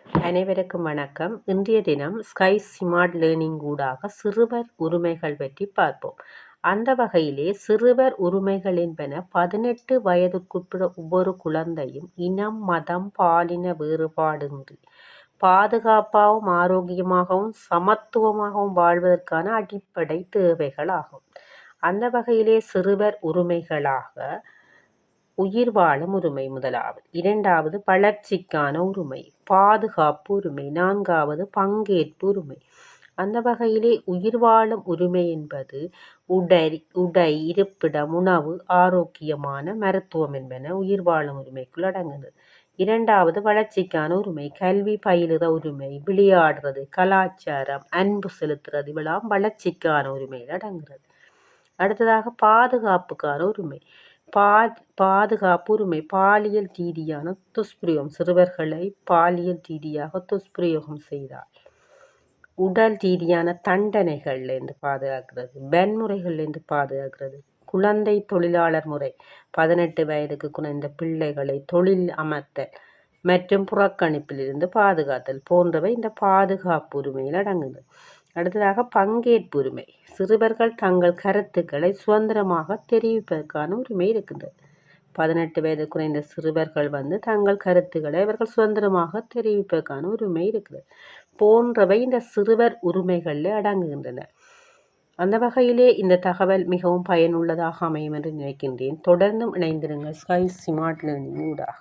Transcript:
அனைவருக்கும் வணக்கம். இன்றைய தினம் ஸ்கை ஸ்மார்ட் லேர்னிங் ஊடாக சிறுவர் உரிமைகள் பற்றி பார்ப்போம். அந்த வகையிலே சிறுவர் உரிமைகள் என்பன 18 வயதுக்குட்பட்ட ஒவ்வொரு குழந்தையும் இனம், மதம், பாலின வேறுபாடின்றி பாதுகாப்பாகவும் ஆரோக்கியமாகவும் சமத்துவமாகவும் வாழ்வதற்கான அடிப்படை தேவைகளாகும். அந்த வகையிலே சிறுவர் உரிமைகளாக உயிர் வாழும் உரிமை முதலாவது, இரண்டாவது வளர்ச்சிக்கான உரிமை, பாதுகாப்பு உரிமை, நான்காவது பங்கேற்பு உரிமை. அந்த வகையிலே உயிர் வாழும் உரிமை என்பது உடை, இருப்பிடம், உணவு, ஆரோக்கியமான மருத்துவம் என்பன உயிர் வாழும் உரிமைக்குள் அடங்குகிறது. இரண்டாவது வளர்ச்சிக்கான உரிமை, கல்வி பயிலுற உரிமை, விளையாடுறது, கலாச்சாரம், அன்பு செலுத்துறது இவெல்லாம் வளர்ச்சிக்கான உரிமையில் அடங்குகிறது. அடுத்ததாக பாதுகாப்புக்கான உரிமை. பாதுகாப்பு உரிமை, பாலியல் ரீதியான துஷ்பிரயோகம், சிறுவர்களை பாலியல் ரீதியாக துஷ்பிரயோகம் செய்தால் உடல் ரீதியான தண்டனைகள்லேருந்து பாதுகாக்கிறது, வன்முறைகள்லேருந்து பாதுகாக்கிறது, குழந்தை தொழிலாளர் முறை, 18 வயதுக்கு குறைந்த பிள்ளைகளை தொழில் அமர்த்தல் மற்றும் புறக்கணிப்பிலிருந்து பாதுகாத்தல் போன்றவை இந்த பாதுகாப்பு உரிமையில் அடங்குகிறது. அடுத்ததாக பங்கேற்பு உரிமை, சிறுவர்கள் தங்கள் கருத்துக்களை சுதந்திரமாக தெரிவிப்பதற்கான உரிமை இருக்கின்றது. 18 வயது குறைந்த சிறுவர்கள் தங்கள் கருத்துக்களை அவர்கள் சுதந்திரமாக தெரிவிப்பதற்கான உரிமை இருக்கிறது போன்றவை இந்த சிறுவர் உரிமைகளில் அடங்குகின்றன. அந்த வகையிலே இந்த தகவல் மிகவும் பயனுள்ளதாக அமையும் என்று நினைக்கின்றேன். தொடர்ந்தும் இணைந்திருங்கள் ஸ்கை ஸ்மார்ட் லேர்னிங் ஊடாக.